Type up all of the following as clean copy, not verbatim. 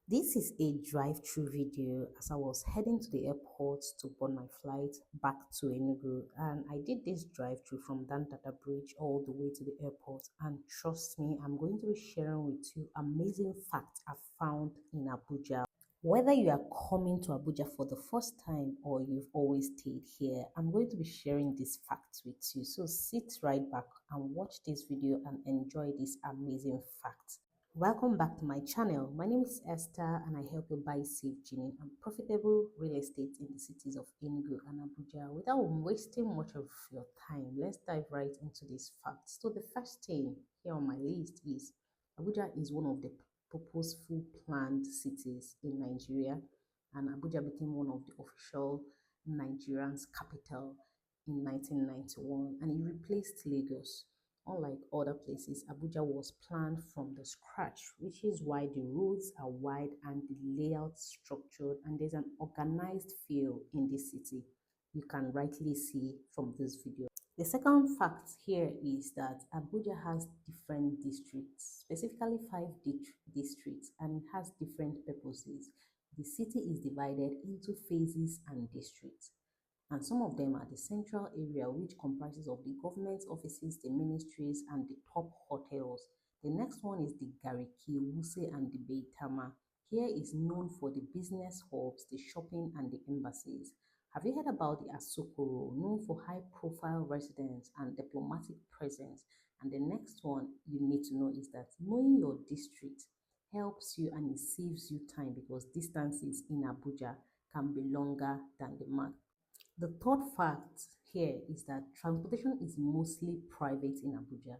This is a drive-through video as I was heading to the airport to board my flight back to Enugu, and I did this drive-through from Dantata Bridge all the way to the airport, and trust me, I'm going to be sharing with you amazing facts I found in Abuja. Whether you are coming to Abuja for the first time or you've always stayed here, I'm going to be sharing these facts with you. So sit right back and watch this video and enjoy these amazing facts. Welcome back to my channel. My name is Esther and I help you buy, save, genuine and profitable real estate in the cities of Enugu and Abuja. Without wasting much of your time, let's dive right into these facts. So the first thing here on my list is Abuja is one of the purposeful planned cities in Nigeria, and Abuja became one of the official Nigerian's capital in 1991, and it replaced Lagos. Unlike other places, Abuja was planned from the scratch, which is why the roads are wide and the layout structured, and there's an organized feel in this city. You can rightly see from this video. The second fact here is that Abuja has different districts, specifically five districts, and it has different purposes. The city is divided into phases and districts, and some of them are the central area, which comprises of the government offices, the ministries, and the top hotels. The next one is the Gariki, Wuse, and the Beitama. Here is known for the business hubs, the shopping, and the embassies. Have you heard about the Asokoro, known for high-profile residence and diplomatic presence? And the next one you need to know is that knowing your district helps you and it saves you time because distances in Abuja can be longer than the map. The third fact here is that transportation is mostly private in Abuja,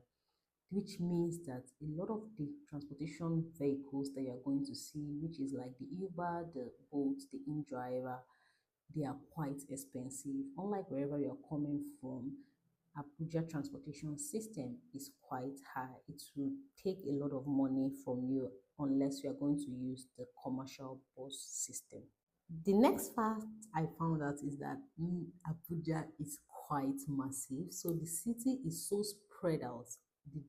which means that a lot of the transportation vehicles that you're going to see, which is like the Uber, the Bolt, the InDriver, they are quite expensive. Unlike wherever you're coming from, Abuja transportation system is quite high. It will take a lot of money from you unless you are going to use the commercial bus system. The next fact I found out is that Abuja is quite massive. So the city is so spread out.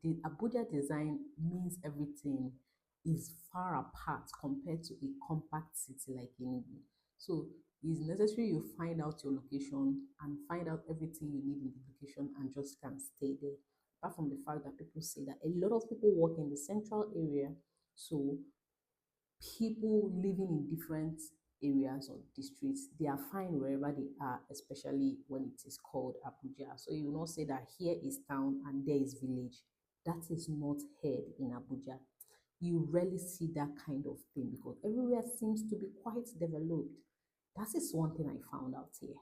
The Abuja design means everything is far apart compared to a compact city like Enugu. So it's necessary you find out your location and find out everything you need in the location and just can stay there. Apart from the fact that people say that a lot of people work in the central area, so people living in different areas or districts, they are fine wherever they are, especially when it is called Abuja. So you will not say that here is town and there is village. That is not heard in Abuja. You rarely see that kind of thing because everywhere seems to be quite developed. That is one thing I found out here.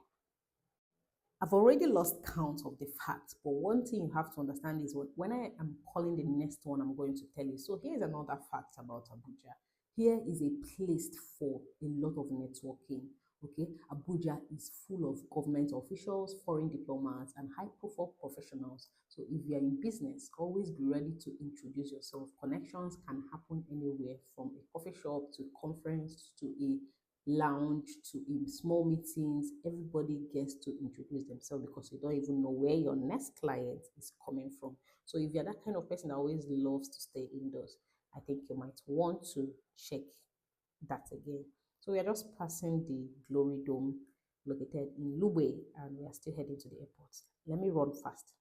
I've already lost count of the facts, but one thing you have to understand is when I am calling the next one, I'm going to tell you. So here's another fact about Abuja. Here is a place for a lot of networking. Okay, Abuja is full of government officials, foreign diplomats, and high-profile professionals. So if you are in business, always be ready to introduce yourself. Connections can happen anywhere from a coffee shop to conference to a lounge to in small meetings. Everybody gets to introduce themselves because you don't even know where your next client is coming from. So if you're that kind of person that always loves to stay indoors, I think you might want to check that again. So we are just passing the Glory Dome located in Lube and we are still heading to the airport. Let me run fast.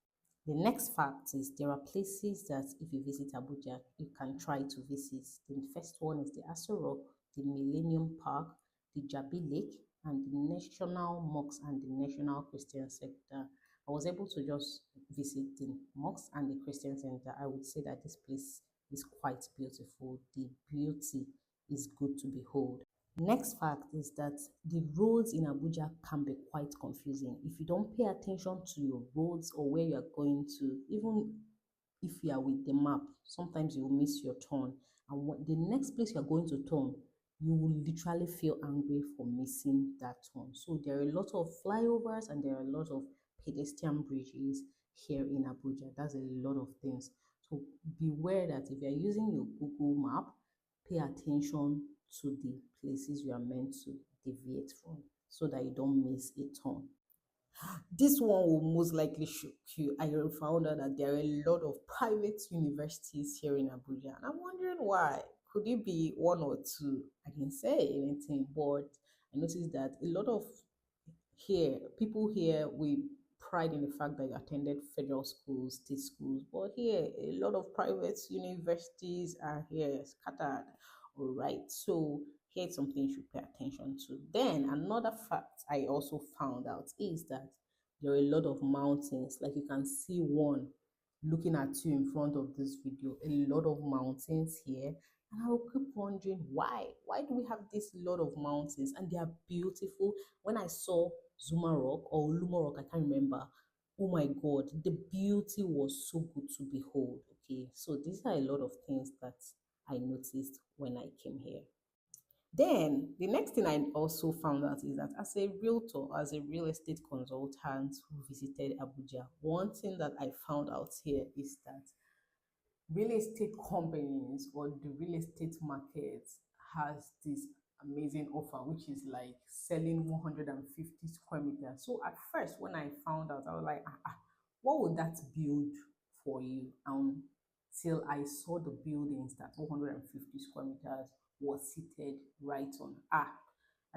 The next fact is there are places that if you visit Abuja, you can try to visit. The first one is the Aso Rock, the Millennium Park, the Jabi Lake, and the National Mosque and the National Christian Center. I was able to just visit the mosque and the Christian Center. I would say that this place is quite beautiful. The beauty is good to behold. Next fact is that the roads in Abuja can be quite confusing. If you don't pay attention to your roads or where you are going to, even if you are with the map, sometimes you will miss your turn. And the next place you are going to turn, you will literally feel angry for missing that turn. So there are a lot of flyovers and there are a lot of pedestrian bridges here in Abuja. That's a lot of things. So beware that if you are using your Google map, pay attention to the places you are meant to deviate from so that you don't miss a turn. This one will most likely shock you. I found out that there are a lot of private universities here in Abuja, and I'm wondering why. could it be one or two? I didn't say anything, but I noticed that a lot of people here, we pride in the fact that you attended federal schools, state schools, but here a lot of private universities are here scattered. All right, so here's something you should pay attention to. Then another fact I also found out is that there are a lot of mountains. Like you can see one looking at you in front of this video, a lot of mountains here. And I will keep wondering why. Why do we have this lot of mountains? And they are beautiful. When I saw Zuma Rock or Luma Rock, I can't remember. Oh my God, the beauty was so good to behold. Okay, so these are a lot of things that I noticed when I came here. Then the next thing I also found out is that as a realtor, as a real estate consultant who visited Abuja, one thing that I found out here is that real estate companies or the real estate market has this amazing offer, which is like selling 150 square meters. So at first, when I found out, I was like, what would that build for you? Till I saw the buildings that 150 square meters was seated right on. I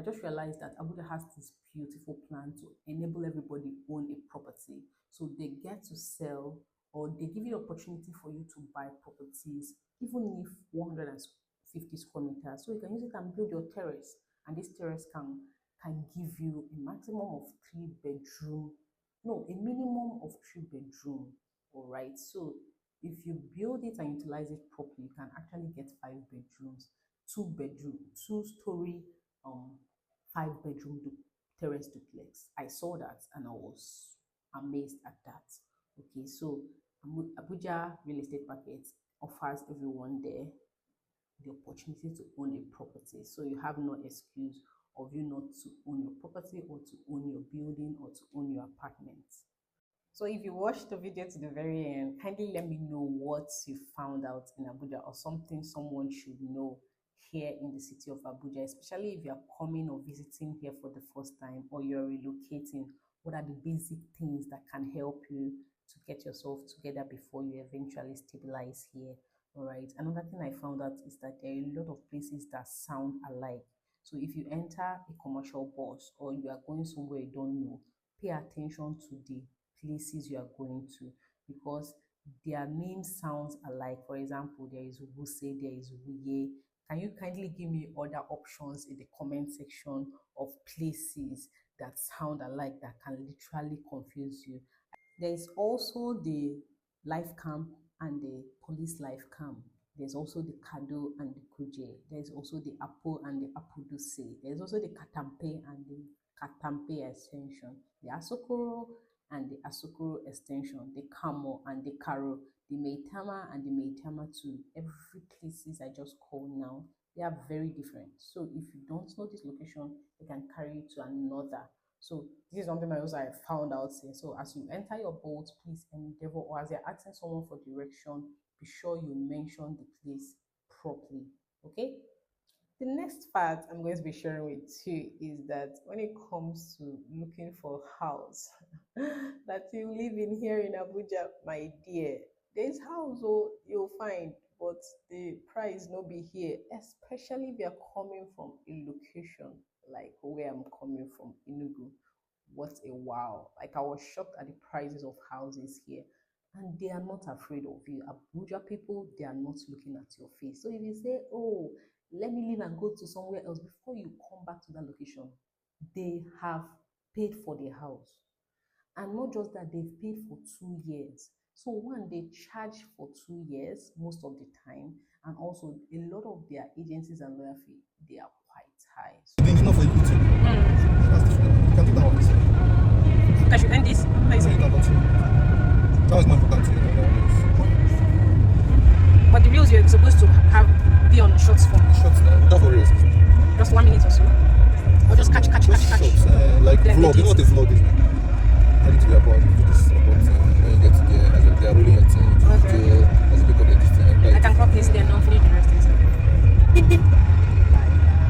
just realized that Abuja has this beautiful plan to enable everybody own a property. So they get to sell, or they give you opportunity for you to buy properties, even if 150 square meters. So you can use it and build your terrace. And this terrace can give you a maximum of 3 bedroom, no, a minimum of 3 bedroom. All right. So if you build it and utilize it properly, you can actually get 5 bedrooms, 2 bedroom, 2 story, 5 bedroom terrace duplex. I saw that and I was amazed at that. Okay, so Abuja real estate market offers everyone there the opportunity to own a property. So you have no excuse of you not to own your property or to own your building or to own your apartment. So if you watched the video to the very end, kindly let me know what you found out in Abuja or something someone should know here in the city of Abuja, especially if you're coming or visiting here for the first time or you're relocating. What are the basic things that can help you to get yourself together before you eventually stabilize here? All right. Another thing I found out is that there are a lot of places that sound alike. So if you enter a commercial bus or you are going somewhere you don't know, pay attention to the places you are going to, because their name sounds alike. For example, there is Wuse, there is Wuye. Can you kindly give me other options in the comment section of places that sound alike that can literally confuse you? There is also the life camp and the police life camp. There's also the Kado and the Kuje. There's also the Apo and the Apuduse. There's also the Katampe and the Katampe extension, the Asokoro and the Asokoro extension, the Kamo and the Karo, the Meitama and the Meitama 2. Every places I just called now, they are very different. So if you don't know this location, they can carry you to another. So this is something I found out here. So as you enter your boat, please endeavor, or as you're asking someone for direction, be sure you mention the place properly. Okay. The next part I'm going to be sharing with you is that when it comes to looking for a house that you live in here in Abuja, my dear, there's house you'll find, but the price no be here, especially if you're coming from a location like where I'm coming from, Enugu. What a wow. Like I was shocked at the prices of houses here. And they are not afraid of you. Abuja people, they are not looking at your face. So if you say, oh, let me leave and go to somewhere else, before you come back to that location, they have paid for the house. And not just that, they've paid for 2 years. So one, they charge for 2 years most of the time. And also a lot of their agencies and lawyer fee, they are quite high. So it's not for you to. You can do that on this. I should end this? So you can continue. That was more important to you than the others. But the reels you're supposed to be on short form. Shots now, not for reels. Just 1 minute or so. Or just catch. Shots, like Then vlog. You know what a vlog is now? Heading to the airport, you do this airport when you get to there, as they are rolling your thing, you do there, as you pick up the distance. I can crop this then, not finish the rest.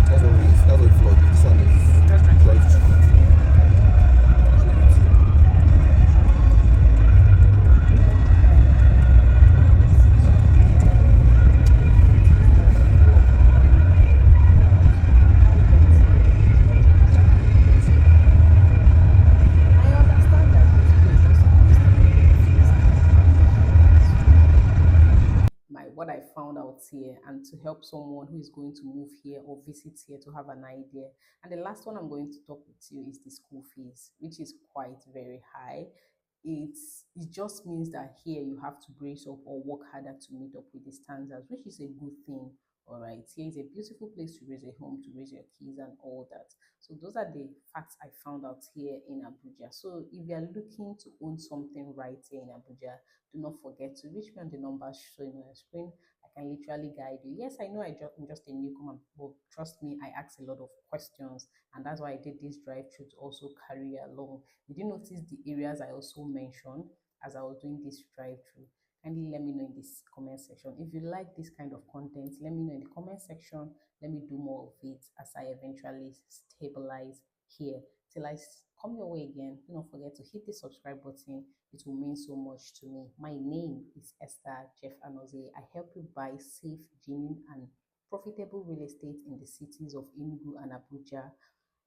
That's what it is. That's what a vlog is. This one is Just right. live. here and to help someone who is going to move here or visit here to have an idea. And the last one I'm going to talk with you is the school fees, which is quite very high. It just means that here you have to brace up or work harder to meet up with the standards, which is a good thing. All right, here is a beautiful place to raise a home, to raise your kids, and all that. So those are the facts I found out here in Abuja. So if you are looking to own something right here in Abuja, do not forget to reach me on the numbers showing on your screen. I can literally guide you. Yes, I know I'm just a newcomer, but trust me, I ask a lot of questions, and that's why I did this drive through to also carry you along. Did you notice the areas I also mentioned as I was doing this drive through? Kindly let me know in this comment section. If you like this kind of content, let me know in the comment section. Let me do more of it as I eventually stabilize here. Till come your way again, do not forget to hit the subscribe button. It will mean so much to me. My name is Esther Jeff Anoze. I help you buy safe, genuine, and profitable real estate in the cities of Enugu and Abuja,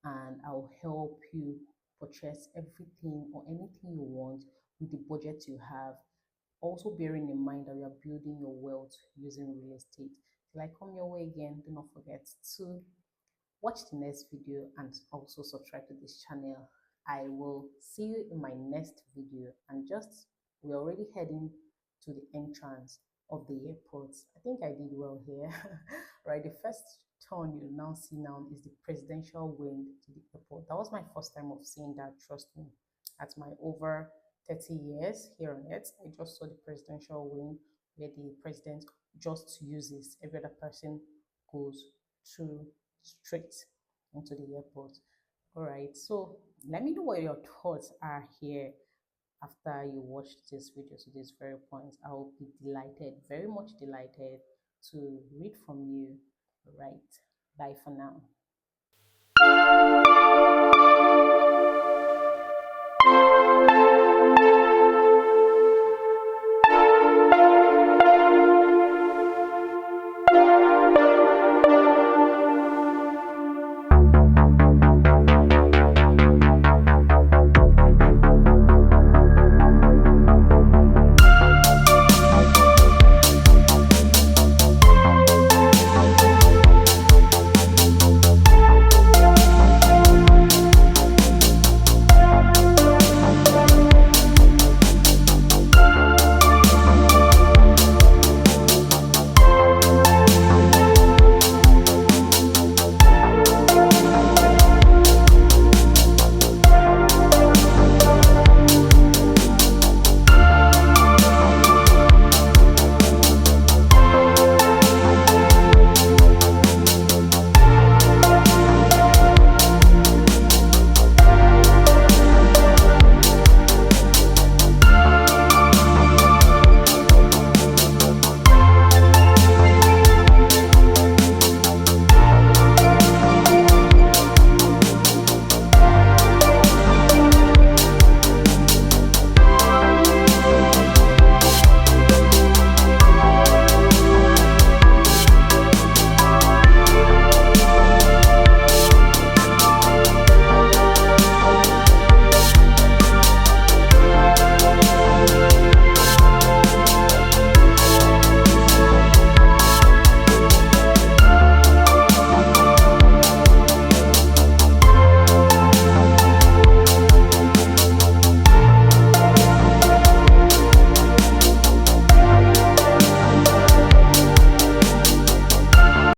and I'll help you purchase everything or anything you want with the budget you have. Also, bearing in mind that you are building your wealth using real estate. Till I come your way again, do not forget to watch the next video and also subscribe to this channel. I will see you in my next video, and just we're already heading to the entrance of the airport. I think I did well here. Right, the first turn you now see now is the presidential wing to the airport. That was my first time of seeing that, trust me. At my over 30 years here on earth, I just saw the presidential wing where the president just uses, every other person goes through straight into the airport. All right, so let me know what your thoughts are here after you watch this video to this very point. I will be delighted, very much delighted to read from you. All right, bye for now.